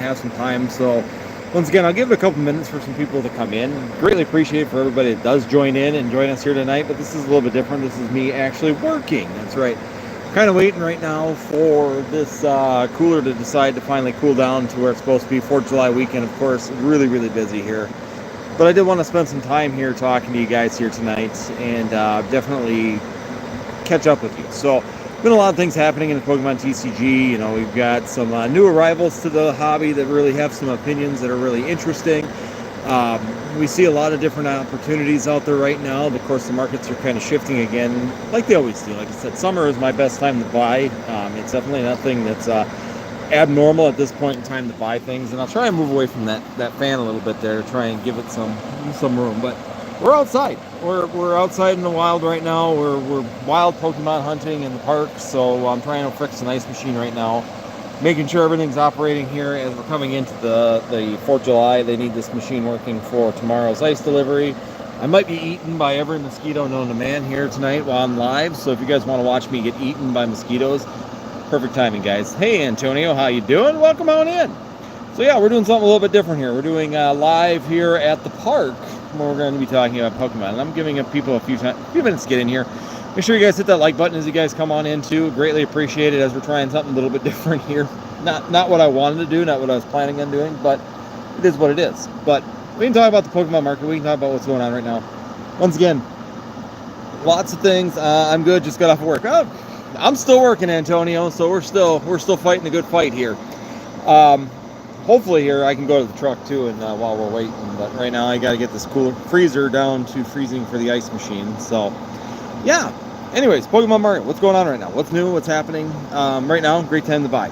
have some time. So once again, I'll give it a couple minutes for some people to come in. Greatly appreciate for everybody that does join in and join us here tonight, but this is a little bit different. This is me actually working. That's right. Kind of waiting right now for this cooler to decide to finally cool down to where it's supposed to be. 4th of July weekend, of course, really busy here. But I did want to spend some time here talking to you guys here tonight and definitely catch up with you. So, been a lot of things happening in the Pokemon TCG. You know, we've got some new arrivals to the hobby that really have some opinions that are really interesting. We see a lot of different opportunities out there right now. Of course, the markets are kind of shifting again, like they always do. Like I said, summer is my best time to buy. It's definitely nothing that's abnormal at this point in time to buy things. And I'll try and move away from that fan a little bit there to try and give it some room. But we're outside. We're outside in the wild right now. We're wild Pokemon hunting in the park. So I'm trying to fix an ice machine right now, making sure everything's operating here as we're coming into the 4th of July. They need this machine working for tomorrow's ice delivery. I might be eaten by every mosquito known to man here tonight while I'm live. So if you guys want to watch me get eaten by mosquitoes, perfect timing, guys. Hey, Antonio, how you doing? Welcome on in. So yeah, we're doing something a little bit different here. We're doing live here at the park, where we're going to be talking about Pokemon. And I'm giving people a few minutes to get in here. Make sure you guys hit that like button as you guys come on in too. Greatly appreciate it as we're trying something a little bit different here. Not what I wanted to do, not what I was planning on doing, but it is what it is. But we can talk about the Pokemon market. We can talk about what's going on right now. Once again, lots of things. I'm good. Just got off of work. Oh, I'm still working, Antonio. So we're still fighting the good fight here. Hopefully here I can go to the truck too, and while we're waiting. But right now I got to get this cooler freezer down to freezing for the ice machine. So yeah. Anyways, Pokemon market. What's going on right now? What's new? What's happening? Right now, great time to buy.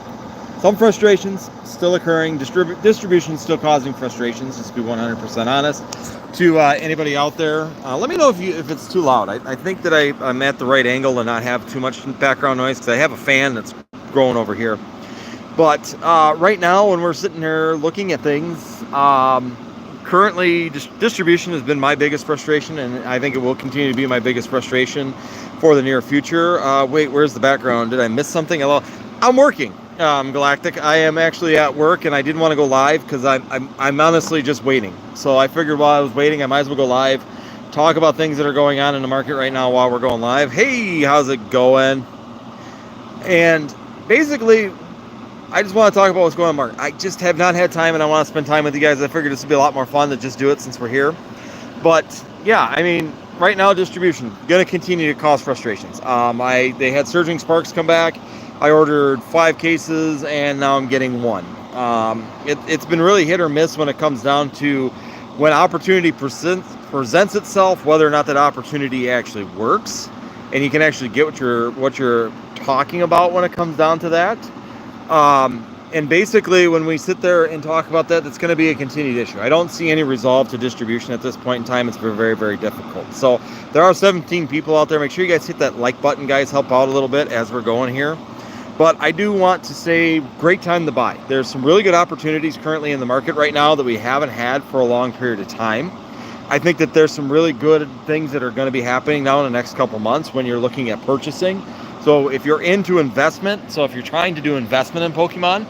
Some frustrations still occurring. Distribution still causing frustrations. Just to be 100% honest to anybody out there. Let me know if it's too loud. I think that I'm at the right angle and not have too much background noise because I have a fan that's growing over here. But right now, when we're sitting here looking at things, currently distribution has been my biggest frustration, and I think it will continue to be my biggest frustration for the near future. Wait, where's the background? Did I miss something? I'm working, Galactic. I am actually at work, and I didn't want to go live because I'm honestly just waiting. So I figured while I was waiting, I might as well go live, talk about things that are going on in the market right now while we're going live. Hey, how's it going? And basically, I just want to talk about what's going on in the market. I just have not had time, and I want to spend time with you guys. I figured this would be a lot more fun to just do it since we're here. But yeah, I mean, right now, distribution going to continue to cause frustrations. They had Surging Sparks come back. I ordered 5 cases, and now I'm getting 1. It's been really hit or miss when it comes down to when opportunity presents itself, whether or not that opportunity actually works, and you can actually get what you're talking about when it comes down to that. And basically, when we sit there and talk about that, it's going to be a continued issue. I don't see any resolve to distribution at this point in time. It's very difficult. So there are 17 people out there. Make sure you guys hit that like button, guys. Help out a little bit as we're going here. But I do want to say, great time to buy. There's some really good opportunities currently in the market right now that we haven't had for a long period of time. I think that there's some really good things that are going to be happening now in the next couple months when you're looking at purchasing. So if you're into investment, so if you're trying to do investment in Pokemon,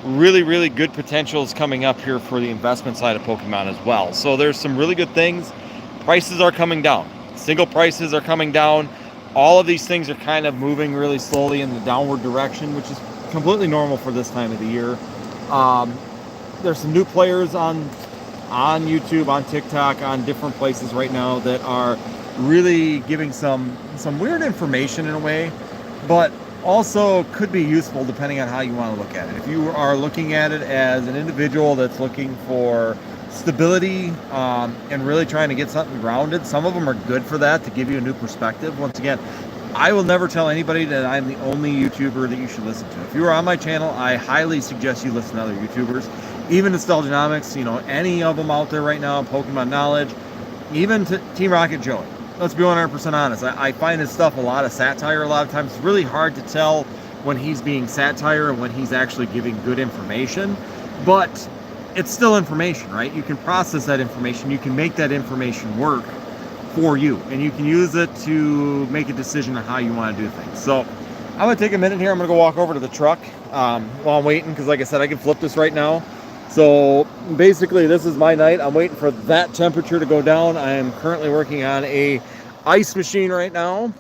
really good potential is coming up here for the investment side of Pokemon as well. So there's some really good things. Prices are coming down. Single prices are coming down. All of these things are kind of moving really slowly in the downward direction, which is completely normal for this time of the year. There's some new players on YouTube, on TikTok, on different places right now that are really giving some weird information in a way, but also could be useful depending on how you want to look at it. If you are looking at it as an individual that's looking for stability and really trying to get something grounded, some of them are good for that, to give you a new perspective. Once again, I will never tell anybody that I'm the only YouTuber that you should listen to. If you are on my channel, I highly suggest you listen to other YouTubers, even Nostalgianomics, any of them out there right now, Pokemon Knowledge, even Team Rocket Joey. Let's be 100% honest. I find his stuff a lot of satire a lot of times. It's really hard to tell when he's being satire and when he's actually giving good information. But it's still information, right? You can process that information. You can make that information work for you. And you can use it to make a decision on how you want to do things. So I'm going to take a minute here. I'm going to go walk over to the truck while I'm waiting. Because like I said, I can flip this right now. So basically this is my night. I'm waiting for that temperature to go down. I am currently working on a ice machine right now.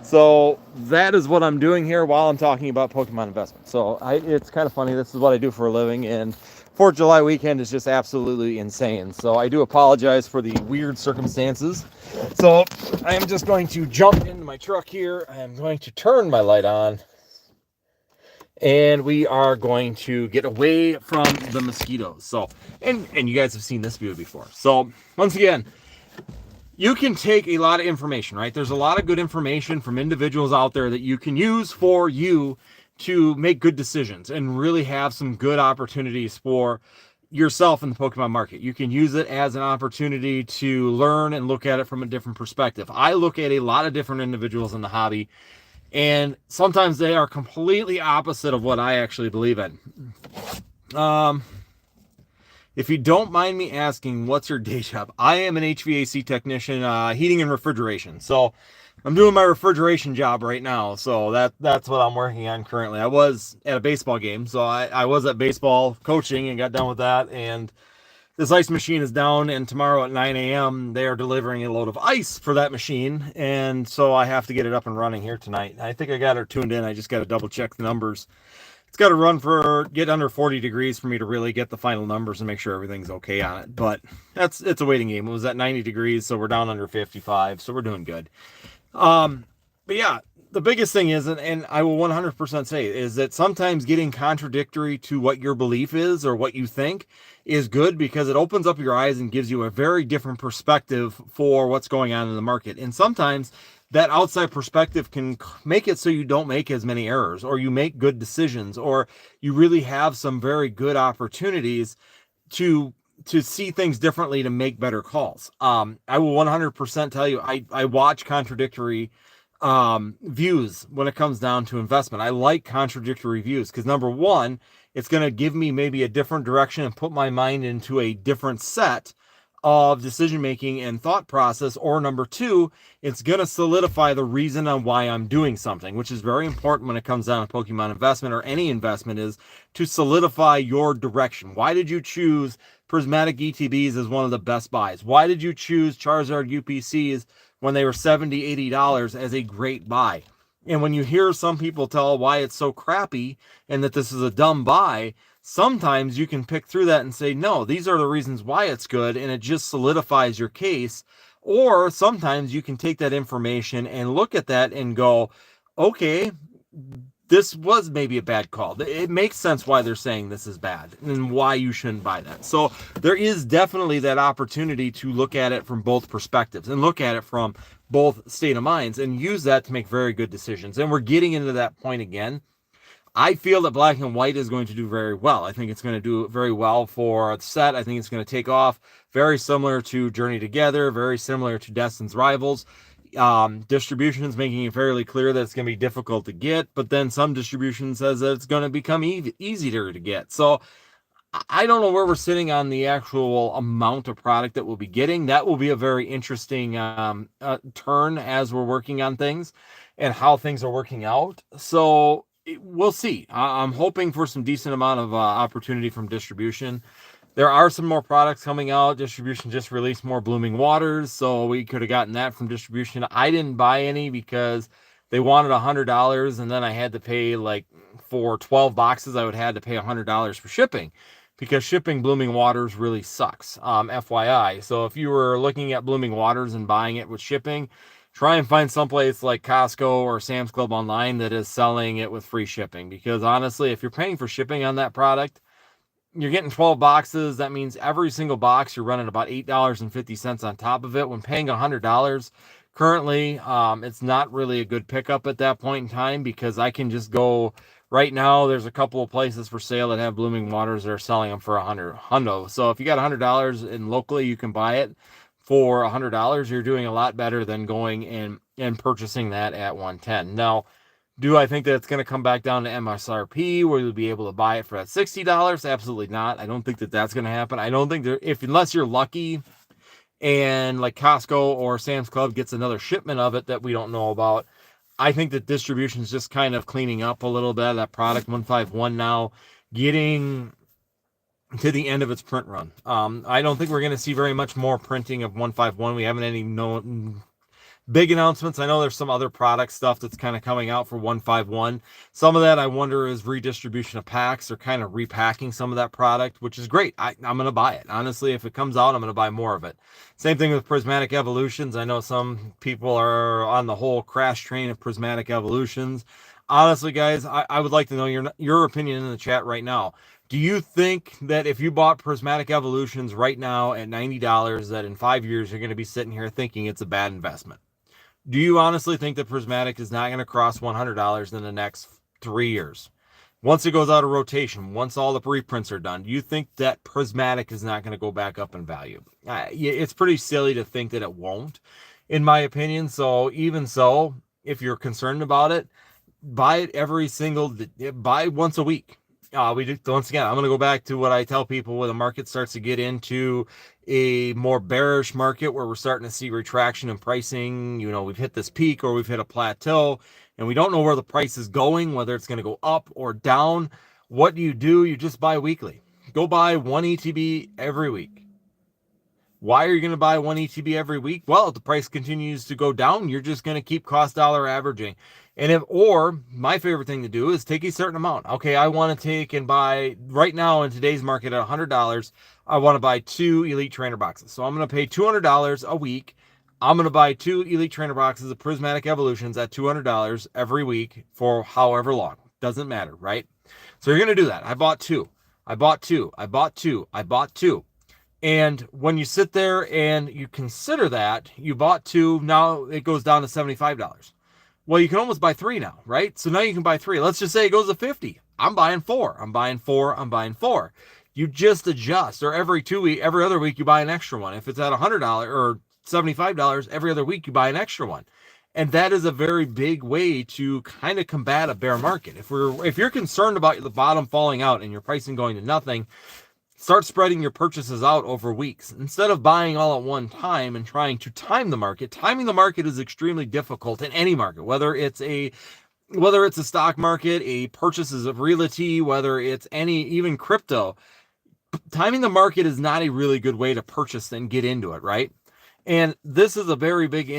So that is what I'm doing here while I'm talking about Pokemon investment. So it's kind of funny. This is what I do for a living, and 4th of July weekend is just absolutely insane. So I do apologize for the weird circumstances. So I am just going to jump into my truck here. I am going to turn my light on, and we are going to get away from the mosquitoes. So, and you guys have seen this view before. So once again, you can take a lot of information, right? There's a lot of good information from individuals out there that you can use for you to make good decisions and really have some good opportunities for yourself in the Pokemon market. You can use it as an opportunity to learn and look at it from a different perspective. I look at a lot of different individuals in the hobby, and sometimes they are completely opposite of what I actually believe in. If you don't mind me asking, what's your day job? I am an HVAC technician, heating and refrigeration. So I'm doing my refrigeration job right now. So that's what I'm working on currently. I was at a baseball game. So I was at baseball coaching and got done with that. And this ice machine is down. And tomorrow at 9 a.m., they are delivering a load of ice for that machine. And so I have to get it up and running here tonight. I think I got her tuned in. I just got to double check the numbers. It's got to run get under 40 degrees for me to really get the final numbers and make sure everything's okay on it. But it's a waiting game. It was at 90 degrees, so we're down under 55, so we're doing good. But yeah, the biggest thing is, and I will 100% say, is that sometimes getting contradictory to what your belief is or what you think is good, because it opens up your eyes and gives you a very different perspective for what's going on in the market. And sometimes that outside perspective can make it so you don't make as many errors, or you make good decisions, or you really have some very good opportunities to see things differently, to make better calls. I will 100% tell you, I watch contradictory views when it comes down to investment. I like contradictory views because, number one, it's going to give me maybe a different direction and put my mind into a different set of decision making and thought process. Or number two, it's going to solidify the reason on why I'm doing something, which is very important when it comes down to Pokemon investment or any investment, is to solidify your direction. Why did you choose prismatic ETBs as one of the best buys? Why did you choose Charizard UPCs when they were $70, $80 as a great buy? And when you hear some people tell why it's so crappy and that this is a dumb buy, sometimes you can pick through that and say, no, these are the reasons why it's good, and it just solidifies your case. Or sometimes you can take that information and look at that and go, okay, this was maybe a bad call. It makes sense why they're saying this is bad and why you shouldn't buy that. So there is definitely that opportunity to look at it from both perspectives and look at it from both state of minds and use that to make very good decisions. And we're getting into that point again. I feel that Black and White is going to do very well. I think it's going to do very well for the set. I think it's going to take off, very similar to Journey Together, very similar to Destin's Rivals. Distribution is making it fairly clear that it's going to be difficult to get, but then some distribution says that it's going to become easier to get. So I don't know where we're sitting on the actual amount of product that we'll be getting. That will be a very interesting turn as we're working on things and how things are working out. So we'll see. I'm hoping for some decent amount of opportunity from distribution. There are some more products coming out. Distribution just released more Blooming Waters, so we could have gotten that from distribution. I didn't buy any because they wanted $100, and then I had to pay, like, for 12 boxes, I would have had to pay $100 for shipping, because shipping Blooming Waters really sucks, FYI. So if you were looking at Blooming Waters and buying it with shipping, try and find someplace like Costco or Sam's Club online that is selling it with free shipping, because honestly, if you're paying for shipping on that product, you're getting 12 boxes. That means every single box you're running about $8.50 on top of it. When paying $100 currently, it's not really a good pickup at that point in time, because I can just go right now. There's a couple of places for sale that have Blooming Waters that are selling them for $100. So if you got $100 and locally you can buy it for $100, you're doing a lot better than going and purchasing that at $110. Now, do I think that it's going to come back down to MSRP where you'll be able to buy it for that $60? Absolutely not. I don't think that that's going to happen. I don't think unless you're lucky and like Costco or Sam's Club gets another shipment of it that we don't know about, I think that distribution is just kind of cleaning up a little bit of that product. 151 now getting to the end of its print run. I don't think we're going to see very much more printing of 151. We haven't any big announcements. I know there's some other product stuff that's kind of coming out for 151. Some of that I wonder is redistribution of packs. They're kind of repacking some of that product, which is great. I'm going to buy it. Honestly, if it comes out, I'm going to buy more of it. Same thing with Prismatic Evolutions. I know some people are on the whole crash train of Prismatic Evolutions. Honestly, guys, I would like to know your opinion in the chat right now. Do you think that if you bought Prismatic Evolutions right now at $90, that in 5 years you're going to be sitting here thinking it's a bad investment? Do you honestly think that Prismatic is not going to cross $100 in the next 3 years? Once it goes out of rotation, once all the reprints are done, do you think that Prismatic is not going to go back up in value? It's pretty silly to think that it won't, in my opinion. So even so, if you're concerned about it, buy it buy once a week. Once again, I'm going to go back to what I tell people when the market starts to get into a more bearish market where we're starting to see retraction in pricing. We've hit this peak or we've hit a plateau and we don't know where the price is going, whether it's going to go up or down. What do? You just buy weekly. Go buy one ETB every week. Why are you going to buy one ETB every week? Well, if the price continues to go down, you're just going to keep cost dollar averaging. Or my favorite thing to do is take a certain amount. Okay, I want to take and buy right now in today's market at $100. I want to buy 2 Elite Trainer boxes. So I'm going to pay $200 a week. I'm going to buy 2 Elite Trainer boxes of Prismatic Evolutions at $200 every week for however long. Doesn't matter, right? So you're going to do that. I bought two. And when you sit there and you consider that you bought 2, now it goes down to $75. Well, you can almost buy 3 now, right? So now you can buy 3. Let's just say it goes to 50. I'm buying 4. I'm buying 4. You just adjust, or every other week you buy an extra one. If it's at $100 or $75, every other week you buy an extra one. And that is a very big way to kind of combat a bear market. If you're concerned about the bottom falling out and your pricing going to nothing, start spreading your purchases out over weeks. Instead of buying all at one time and trying to time the market, timing the market is extremely difficult in any market, whether it's a stock market, a purchases of realty, whether it's even crypto. Timing the market is not a really good way to purchase and get into it, right? And this is a very big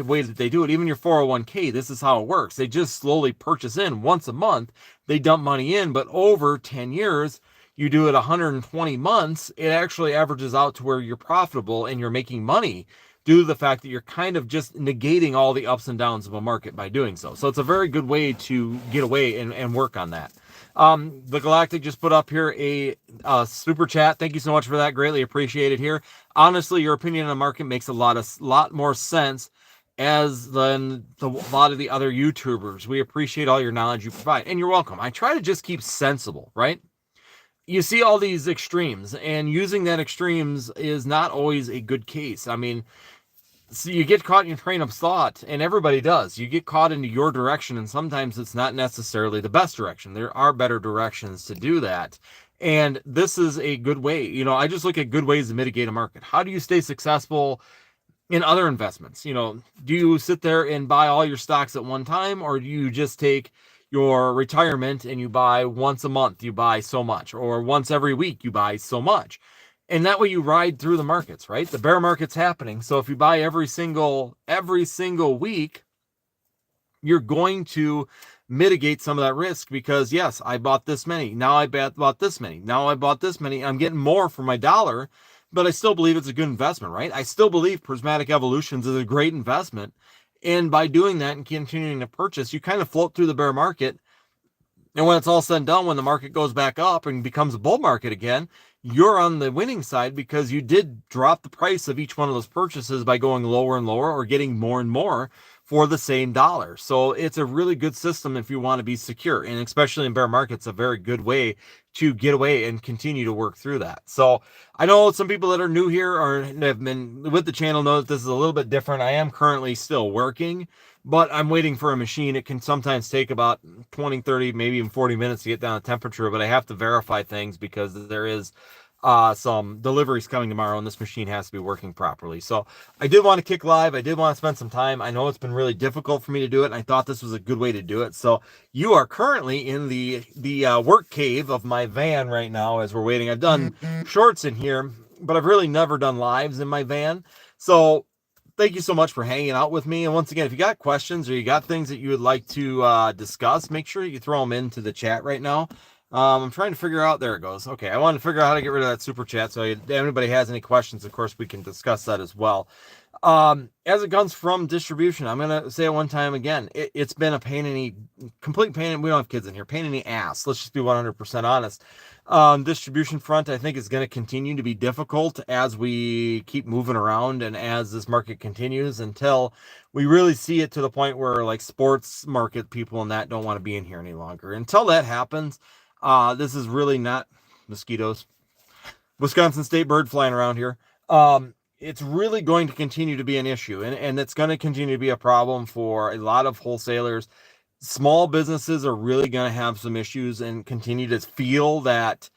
way that they do it. Even your 401k, this is how it works. They just slowly purchase in once a month. They dump money in, but over 10 years, you do it 120 months, it actually averages out to where you're profitable and you're making money due to the fact that you're kind of just negating all the ups and downs of a market by doing so. So it's a very good way to get away and work on that. The Galactic just put up here a super chat. Thank you so much for that. Greatly appreciated here. Honestly, your opinion on the market makes a lot more sense than a lot of the other YouTubers. We appreciate all your knowledge you provide, and you're welcome. I try to just keep sensible, right? You see all these extremes, and using that extremes is not always a good case. I mean, so you get caught in your train of thought, and everybody does. You get caught into your direction, and sometimes it's not necessarily the best direction. There are better directions to do that. And this is a good way. I just look at good ways to mitigate a market. How do you stay successful in other investments? Do you sit there and buy all your stocks at one time, or do you just take your retirement and you buy once a month, you buy so much, or once every week you buy so much? And that way you ride through the markets, right? The bear market's happening. So if you buy every single week, you're going to mitigate some of that risk because yes, I bought this many. Now I bought this many. Now I bought this many. I'm getting more for my dollar, but I still believe it's a good investment, right? I still believe Prismatic Evolutions is a great investment. And by doing that and continuing to purchase, you kind of float through the bear market. And when it's all said and done, when the market goes back up and becomes a bull market again, you're on the winning side because you did drop the price of each one of those purchases by going lower and lower or getting more and more for the same dollar. So it's a really good system if you want to be secure. And especially in bear markets, a very good way to get away and continue to work through that. So I know some people that are new here or have been with the channel know that this is a little bit different. I am currently still working, but I'm waiting for a machine. It can sometimes take about 20, 30, maybe even 40 minutes to get down the temperature, but I have to verify things because there is some deliveries coming tomorrow, and this machine has to be working properly. So I did want to kick live. I did want to spend some time. I know it's been really difficult for me to do it, and I thought this was a good way to do it. So you are currently in the work cave of my van right now as we're waiting. I've done shorts in here, but I've really never done lives in my van. So thank you so much for hanging out with me. And once again, if you got questions or you got things that you would like to discuss, make sure you throw them into the chat right now. I'm trying to figure out, there it goes. Okay, I want to figure out how to get rid of that super chat. So if anybody has any questions, of course, we can discuss that as well. As it comes from distribution, I'm going to say it one time again. It's been a complete pain. We don't have kids in here. Pain in the ass. Let's just be 100% honest. Distribution front, I think, is going to continue to be difficult as we keep moving around and as this market continues until we really see it to the point where like sports market people and that don't want to be in here any longer. Until that happens, this is really not mosquitoes. Wisconsin state bird flying around here. It's really going to continue to be an issue, and it's going to continue to be a problem for a lot of wholesalers. Small businesses are really going to have some issues and continue to feel that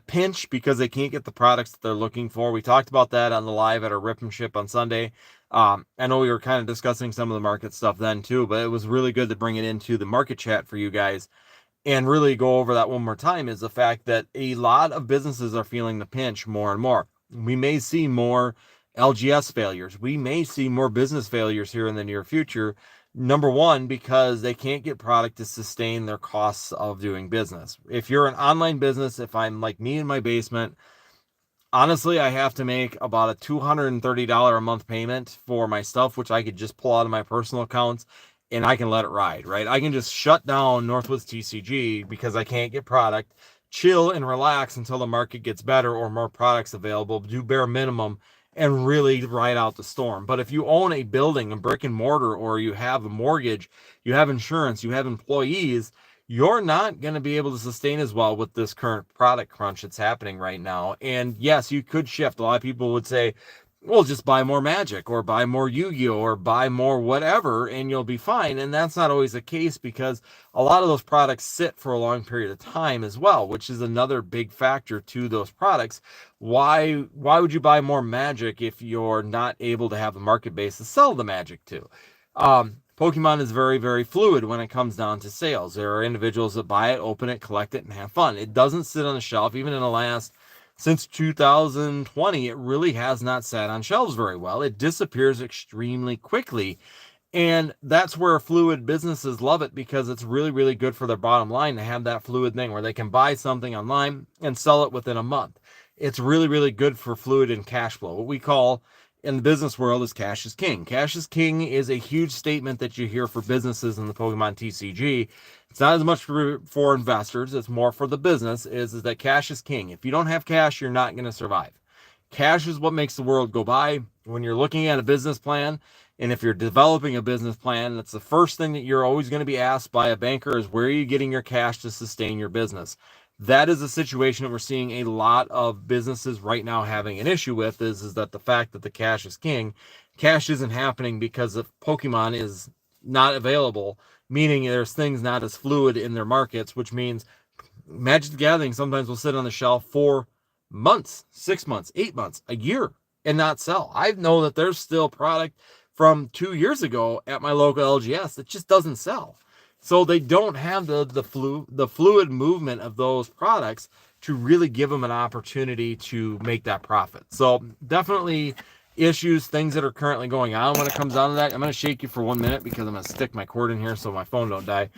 pinch because they can't get the products that they're looking for. We talked about that on the live at our Rip and Ship on Sunday. I know we were kind of discussing some of the market stuff then too, but it was really good to bring it into the market chat for you guys and really go over that one more time, is the fact that a lot of businesses are feeling the pinch more and more. We may see more LGS failures. We may see more business failures here in the near future. Number one, because they can't get product to sustain their costs of doing business. If you're an online business, if I'm like me in my basement, honestly, I have to make about a $230 a month payment for my stuff, which I could just pull out of my personal accounts and I can let it ride, right? I can just shut down Northwoods TCG because I can't get product, chill and relax until the market gets better or more products available, do bare minimum, and really ride out the storm. But if you own a building, a brick and mortar, or you have a mortgage, you have insurance, you have employees, you're not going to be able to sustain as well with this current product crunch that's happening right now. And yes, you could shift. A lot of people would say, well, just buy more Magic or buy more Yu-Gi-Oh or buy more whatever and you'll be fine. And that's not always the case because a lot of those products sit for a long period of time as well, which is another big factor to those products. Why would you buy more Magic if you're not able to have a market base to sell the Magic to? Pokemon is very, very fluid when it comes down to sales. There are individuals that buy it, open it, collect it, and have fun. It doesn't sit on the shelf. Even in the last, since 2020, it really has not sat on shelves very well. It disappears extremely quickly. And that's where fluid businesses love it because it's really, really good for their bottom line to have that fluid thing where they can buy something online and sell it within a month. It's really, really good for fluid and cash flow. What we call in the business world is cash is king. Cash is king is a huge statement that you hear for businesses in the Pokemon TCG. It's not as much for investors. It's more for the business is that cash is king. If you don't have cash, you're not going to survive. Cash is what makes the world go by. When you're looking at a business plan, and if you're developing a business plan, that's the first thing that you're always going to be asked by a banker is where are you getting your cash to sustain your business? That is a situation that we're seeing a lot of businesses right now having an issue with is that the fact that the cash is king. Cash isn't happening because of Pokemon is not available, meaning there's things not as fluid in their markets, which means Magic the Gathering sometimes will sit on the shelf for months, 6 months, 8 months, a year, and not sell. I know that there's still product from 2 years ago at my local LGS that just doesn't sell. So they don't have the fluid movement of those products to really give them an opportunity to make that profit. So definitely issues, things that are currently going on when it comes down to that. I'm going to shake you for 1 minute because I'm going to stick my cord in here so my phone don't die.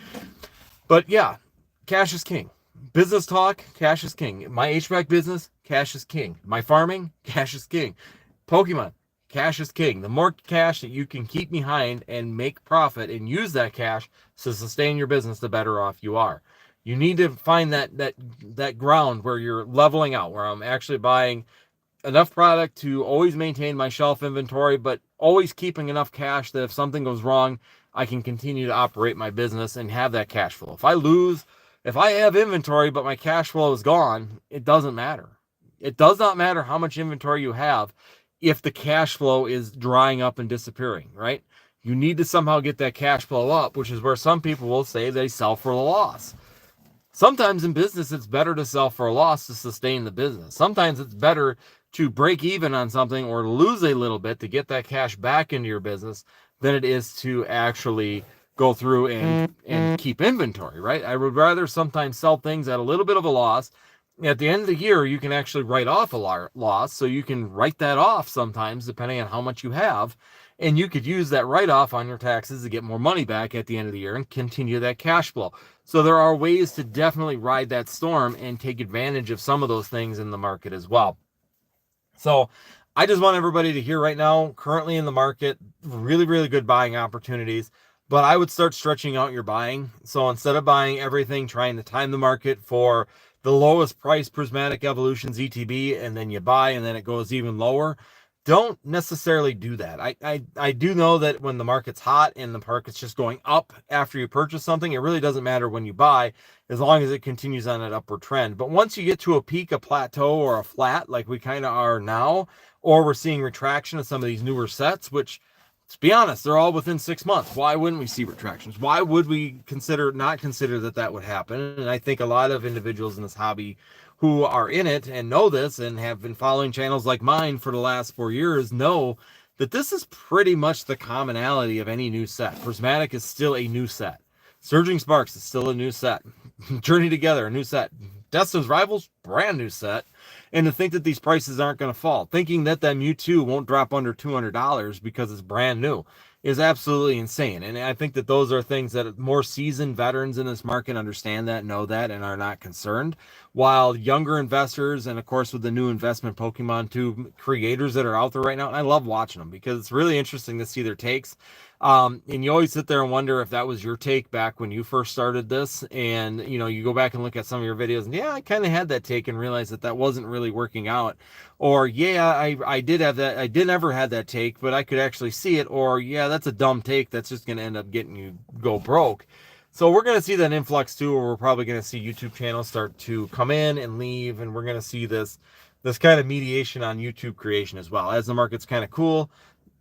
But yeah, cash is king. Business talk, cash is king. My HVAC business, cash is king. My farming, cash is king. Pokemon, cash is king. The more cash that you can keep behind and make profit and use that cash to sustain your business, the better off you are. You need to find that ground where you're leveling out, where I'm actually buying enough product to always maintain my shelf inventory, but always keeping enough cash that if something goes wrong, I can continue to operate my business and have that cash flow. If I have inventory, but my cash flow is gone, it doesn't matter. It does not matter how much inventory you have if the cash flow is drying up and disappearing, right? You need to somehow get that cash flow up, which is where some people will say they sell for the loss. Sometimes in business, it's better to sell for a loss to sustain the business. Sometimes it's better to break even on something or lose a little bit to get that cash back into your business than it is to actually go through and keep inventory, right? I would rather sometimes sell things at a little bit of a loss. At the end of the year, you can actually write off a loss. So you can write that off sometimes, depending on how much you have. And you could use that write-off on your taxes to get more money back at the end of the year and continue that cash flow. So there are ways to definitely ride that storm and take advantage of some of those things in the market as well. So I just want everybody to hear right now, currently in the market, really, really good buying opportunities. But I would start stretching out your buying. So instead of buying everything, trying to time the market for the lowest price prismatic evolutions ETB, and then you buy and then it goes even lower, don't necessarily do that. I do know that when the market's hot and the market's just going up after you purchase something, it really doesn't matter when you buy, as long as it continues on an upward trend. But once you get to a peak, a plateau, or a flat, like we kind of are now, or we're seeing retraction of some of these newer sets, which, to be honest, they're all within 6 months. Why wouldn't we see retractions? Why would we not consider that would happen? And I think a lot of individuals in this hobby who are in it and know this and have been following channels like mine for the last 4 years know that this is pretty much the commonality of any new set. Prismatic is still a new set. Surging Sparks is still a new set. Journey Together, a new set. Destin's Rivals, brand new set. And to think that these prices aren't going to fall, thinking that Mewtwo won't drop under $200 because it's brand new, is absolutely insane. And I think that those are things that more seasoned veterans in this market understand that, know that, and are not concerned. While younger investors, and of course with the new investment Pokemon 2 creators that are out there right now, and I love watching them because it's really interesting to see their takes. And you always sit there and wonder if that was your take back when you first started this. And, you go back and look at some of your videos and yeah, I kind of had that take and realized that wasn't really working out. Or yeah, I did have that. I did never had that take, but I could actually see it. Or yeah, that's a dumb take. That's just going to end up getting you go broke. So we're going to see that influx too, where we're probably going to see YouTube channels start to come in and leave. And we're going to see this kind of mediation on YouTube creation as well. As the market's kind of cool,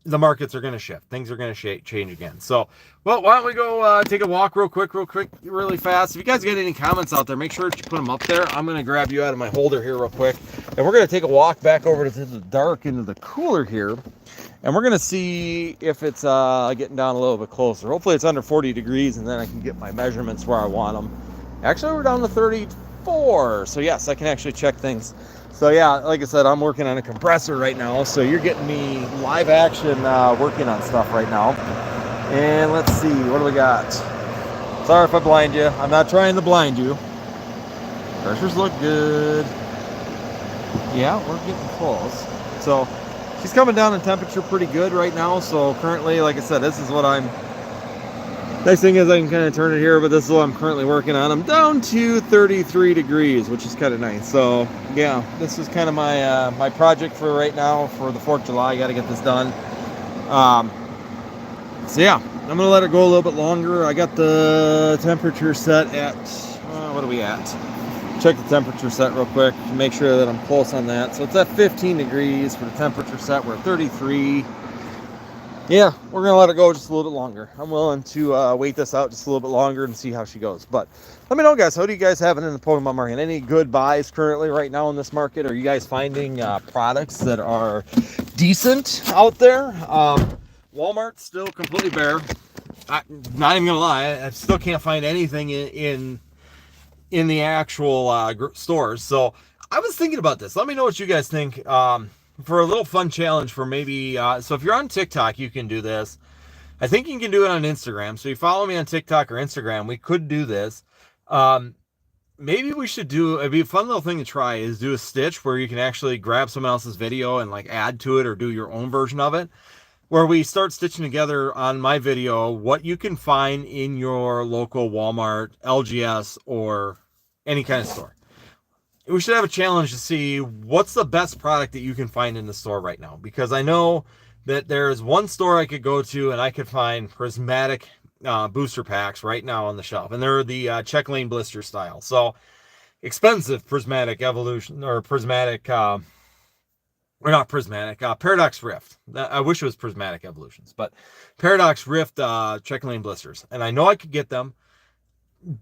the markets are going to shift. Things are going to change again. So, well, why don't we go take a walk real quick, really fast. If you guys get any comments out there, make sure that you put them up there. I'm going to grab you out of my holder here real quick. And we're going to take a walk back over to the dark, into the cooler here. And we're going to see if it's getting down a little bit closer. Hopefully it's under 40 degrees, and then I can get my measurements where I want them. Actually, we're down to 34. So, yes, I can actually check things. So yeah, like I said, I'm working on a compressor right now, so you're getting me live action working on stuff right now. And let's see, what do we got? Sorry if I blind you. I'm not trying to blind you. Pressures look good. Yeah, we're getting close. So she's coming down in temperature pretty good right now. So currently, like I said, this is what I'm... Nice thing is I can kind of turn it here, but this is what I'm currently working on. I'm down to 33 degrees, which is kind of nice. So yeah, this is kind of my my project for right now for the 4th of July. I got to get this done. So yeah, I'm gonna let it go a little bit longer. I got the temperature set at what are we at? Check the temperature set real quick to make sure that I'm close on that. So it's at 15 degrees for the temperature set. We're at 33. Yeah, we're going to let it go just a little bit longer. I'm willing to wait this out just a little bit longer and see how she goes. But let me know, guys, how do you guys have it in the Pokemon market? Any good buys currently right now in this market? Are you guys finding products that are decent out there? Walmart's still completely bare. Not even going to lie, I still can't find anything in the actual stores. So I was thinking about this. Let me know what you guys think. For a little fun challenge for maybe, so if you're on TikTok, you can do this. I think you can do it on Instagram. So you follow me on TikTok or Instagram, we could do this. Maybe we should it'd be a fun little thing to try, is do a stitch where you can actually grab someone else's video and like add to it or do your own version of it, where we start stitching together on my video what you can find in your local Walmart, LGS, or any kind of store. We should have a challenge to see what's the best product that you can find in the store right now. Because I know that there's one store I could go to and I could find prismatic booster packs right now on the shelf. And they're the check lane blister style. So expensive prismatic evolution, or prismatic, or not prismatic, Paradox Rift. I wish it was prismatic evolutions, but Paradox Rift check lane blisters. And I know I could get them.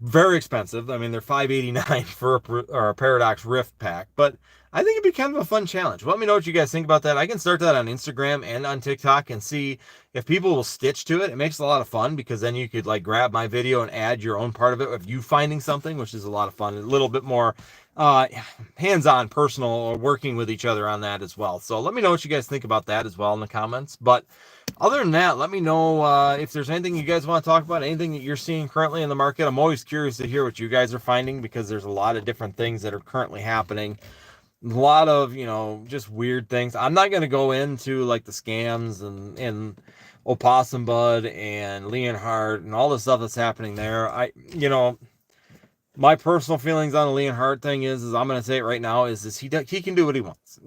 very expensive. I mean, they're $589 for a Paradox Rift pack, but I think it'd be kind of a fun challenge. Let me know what you guys think about that. I can start that on Instagram and on TikTok and see if people will stitch to it. It makes a lot of fun because then you could like grab my video and add your own part of it of you finding something, which is a lot of fun. A little bit more uh, hands-on, personal, or working with each other on that as well. So let me know what you guys think about that as well in the comments. But other than that, let me know if there's anything you guys want to talk about, anything that you're seeing currently in the market. I'm always curious to hear what you guys are finding because there's a lot of different things that are currently happening. A lot of, just weird things. I'm not going to go into like the scams and Opossum Bud and Leonhardt and all the stuff that's happening there. My personal feelings on the Leonhardt thing is I'm going to say it right now, is he can do what he wants.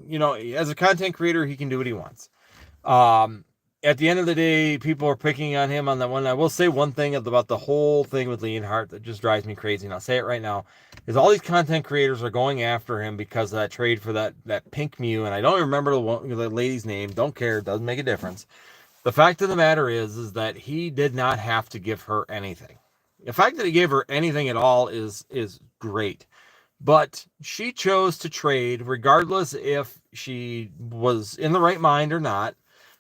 As a content creator, he can do what he wants. At the end of the day, people are picking on him on that one. I will say one thing about the whole thing with Leonhardt that just drives me crazy, and I'll say it right now, is all these content creators are going after him because of that trade for that pink Mew, and I don't remember the lady's name. Don't care. It doesn't make a difference. The fact of the matter is that he did not have to give her anything. The fact that he gave her anything at all is great. But she chose to trade regardless if she was in the right mind or not.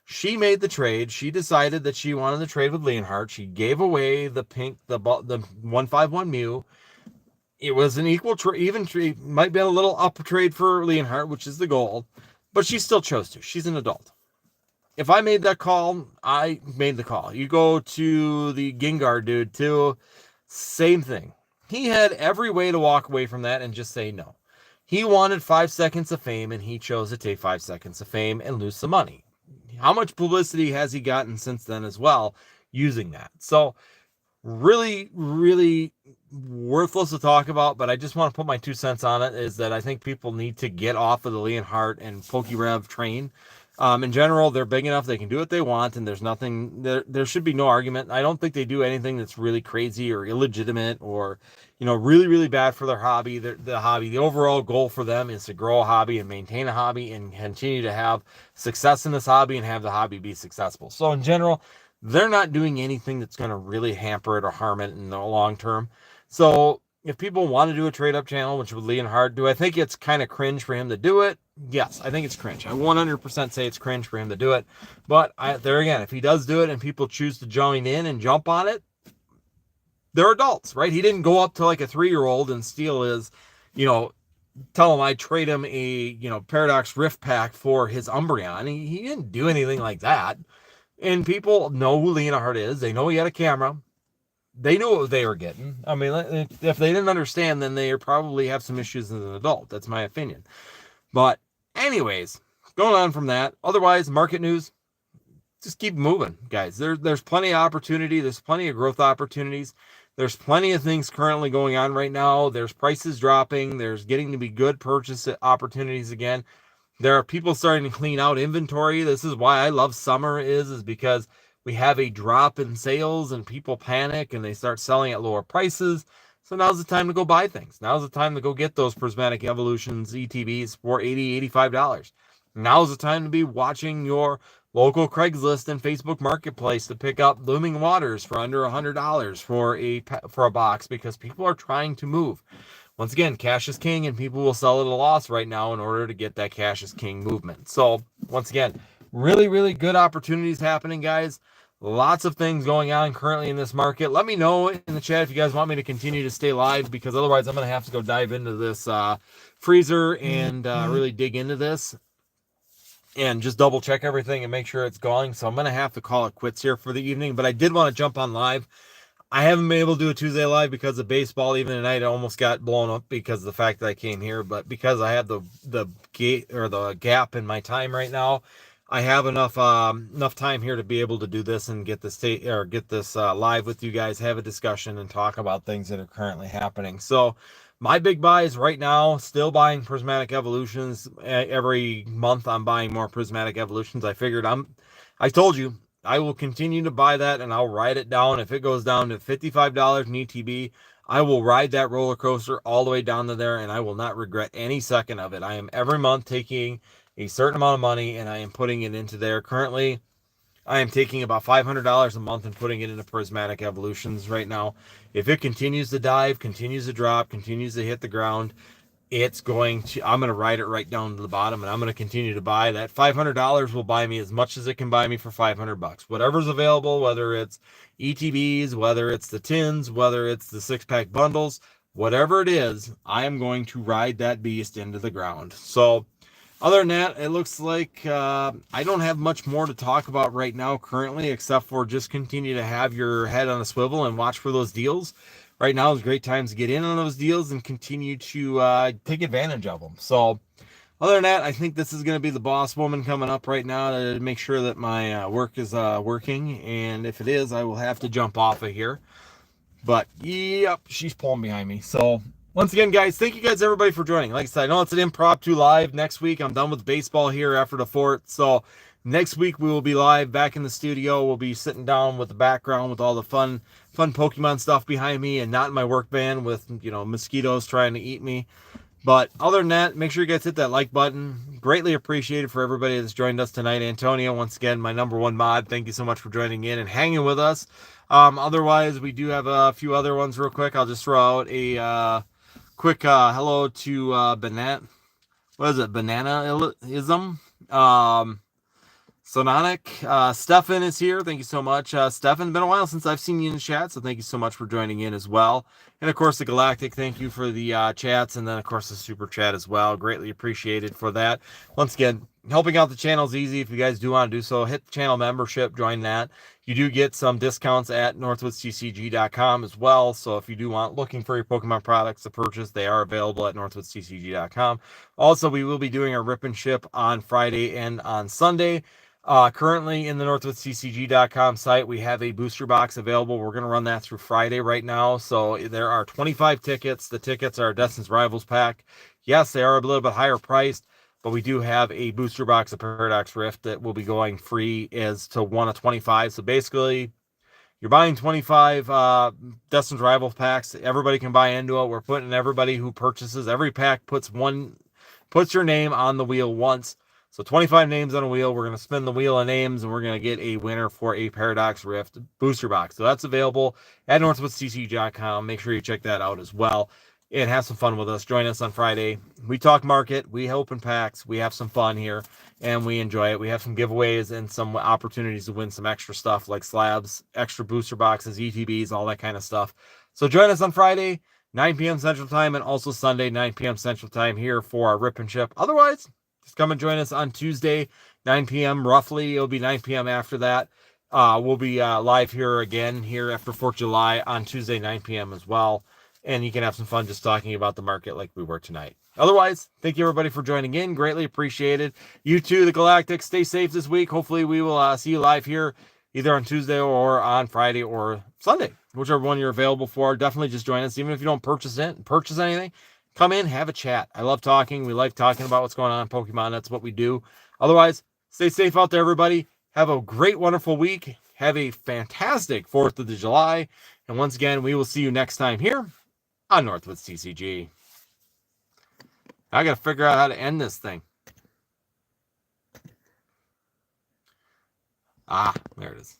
She made the trade. She decided that she wanted to trade with Leonhardt. She gave away the 151 Mew. It was an equal trade, even trade, might be a little up trade for Leonhardt, which is the goal, but she still chose to. She's an adult. If I made that call, I made the call. You go to the Gengar dude too, same thing. He had every way to walk away from that and just say no. He wanted 5 seconds of fame, and he chose to take 5 seconds of fame and lose some money. How much publicity has he gotten since then as well using that? So really, really worthless to talk about, but I just want to put my 2 cents on it, is that I think people need to get off of the Leonhardt and PokeRev train. In general, they're big enough, they can do what they want, and there's nothing, there should be no argument. I don't think they do anything that's really crazy or illegitimate or, really, really bad for their hobby. The hobby, the overall goal for them is to grow a hobby and maintain a hobby and continue to have success in this hobby and have the hobby be successful. So in general, they're not doing anything that's going to really hamper it or harm it in the long term. So if people want to do a trade-up channel, which with Leonhardt, do I think it's kind of cringe for him to do it? Yes, I think it's cringe. I 100% say it's cringe for him to do it. But there again, if he does do it and people choose to join in and jump on it, they're adults, right? He didn't go up to like a 3-year-old and steal his, tell him I'd trade him a, Paradox Rift pack for his Umbreon. He didn't do anything like that. And people know who Leonhardt is. They know he had a camera. They knew what they were getting. I mean, if they didn't understand, then they probably have some issues as an adult. That's my opinion. But anyways, going on from that, otherwise, market news, just keep moving, guys. There's plenty of opportunity. There's plenty of growth opportunities. There's plenty of things currently going on right now. There's prices dropping. There's getting to be good purchase opportunities again. There are people starting to clean out inventory. This is why I love summer is because we have a drop in sales and people panic and they start selling at lower prices. So now's the time to go buy things. Now's the time to go get those Prismatic Evolutions ETBs for $80, $85. Now's the time to be watching your local Craigslist and Facebook Marketplace to pick up Blooming Waters for under $100 for a box because people are trying to move. Once again, cash is king, and people will sell at a loss right now in order to get that cash is king movement. So once again, really, really good opportunities happening, guys. Lots of things going on currently in this market. Let me know in the chat if you guys want me to continue to stay live, because otherwise I'm going to have to go dive into this freezer and really dig into this and just double check everything and make sure it's going. So I'm going to have to call it quits here for the evening, but I did want to jump on live. I haven't been able to do a Tuesday live because of baseball. Even tonight, I almost got blown up because of the fact that I came here, but because I have the gate or the gap in my time right now, I have enough time here to be able to do this and get this live with you guys, have a discussion and talk about things that are currently happening. So my big buys right now, still buying Prismatic Evolutions. Every month I'm buying more Prismatic Evolutions. I told you I will continue to buy that, and I'll ride it down. If it goes down to $55 in ETB, I will ride that roller coaster all the way down to there, and I will not regret any second of it. I am every month taking a certain amount of money, and I am putting it into there. Currently, I am taking about $500 a month and putting it into Prismatic Evolutions right now. If it continues to dive, continues to drop, continues to hit the ground, I'm going to ride it right down to the bottom, and I'm going to continue to buy. That $500 will buy me as much as it can buy me for $500. Whatever's available, whether it's ETBs, whether it's the tins, whether it's the 6-pack bundles, whatever it is, I am going to ride that beast into the ground. So other than that, it looks like I don't have much more to talk about right now currently, except for just continue to have your head on a swivel and watch for those deals. Right now is a great time to get in on those deals and continue to take advantage of them. So other than that, I think this is going to be the boss woman coming up right now to make sure that my work is working. And if it is, I will have to jump off of here. But yep, she's pulling behind me. So once again, guys, thank you guys, everybody, for joining. Like I said, I know it's an impromptu live. Next week, I'm done with baseball here after the fort. So next week, we will be live back in the studio. We'll be sitting down with the background with all the fun Pokemon stuff behind me and not in my work van with, mosquitoes trying to eat me. But other than that, make sure you guys hit that like button. Greatly appreciated for everybody that's joined us tonight. Antonio, once again, my #1 mod. Thank you so much for joining in and hanging with us. Otherwise, we do have a few other ones real quick. I'll just throw out a quick hello to Bananaism. Sononic. Stefan is here. Thank you so much. Stefan, been a while since I've seen you in the chat, so thank you so much for joining in as well. And of course, the Galactic, thank you for the chats, and then of course the super chat as well. Greatly appreciated for that. Once again, helping out the channel is easy. If you guys do want to do so, hit the channel membership, join that. You do get some discounts at NorthwoodsCCG.com as well. So if you do want looking for your Pokemon products to purchase, they are available at NorthwoodsCCG.com. Also, we will be doing a rip and ship on Friday and on Sunday. Currently in the NorthwoodsCCG.com site, we have a booster box available. We're going to run that through Friday right now. So there are 25 tickets. The tickets are Destin's Rivals pack. Yes, they are a little bit higher priced, but we do have a booster box of Paradox Rift that will be going free as to 1 of 25. So basically, you're buying 25 Destin's Rivals packs. Everybody can buy into it. We're putting everybody who purchases, every pack puts your name on the wheel once. So 25 names on a wheel. We're going to spin the wheel of names, and we're going to get a winner for a Paradox Rift booster box. So that's available at NorthwoodsCCG.com. Make sure you check that out as well and have some fun with us. Join us on Friday. We talk market. We open packs. We have some fun here, and we enjoy it. We have some giveaways and some opportunities to win some extra stuff like slabs, extra booster boxes, ETBs, all that kind of stuff. So join us on Friday, 9 p.m. Central Time, and also Sunday, 9 p.m. Central Time here for our Rip and Ship. Otherwise, just come and join us on Tuesday, 9 p.m. roughly. It'll be 9 p.m. after that. We'll be live here again here after 4th of July on Tuesday, 9 p.m. as well. And you can have some fun just talking about the market like we were tonight. Otherwise, thank you everybody for joining in. Greatly appreciated. You too, the Galactic. Stay safe this week. Hopefully we will see you live here either on Tuesday or on Friday or Sunday, whichever one you're available for. Definitely just join us. Even if you don't purchase anything, come in, have a chat. I love talking. We like talking about what's going on in Pokemon. That's what we do. Otherwise, stay safe out there, everybody. Have a great, wonderful week. Have a fantastic 4th of July. And once again, we will see you next time here on Northwoods TCG. I got to figure out how to end this thing. There it is.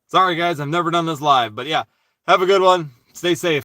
Sorry, guys. I've never done this live. But yeah, have a good one. Stay safe.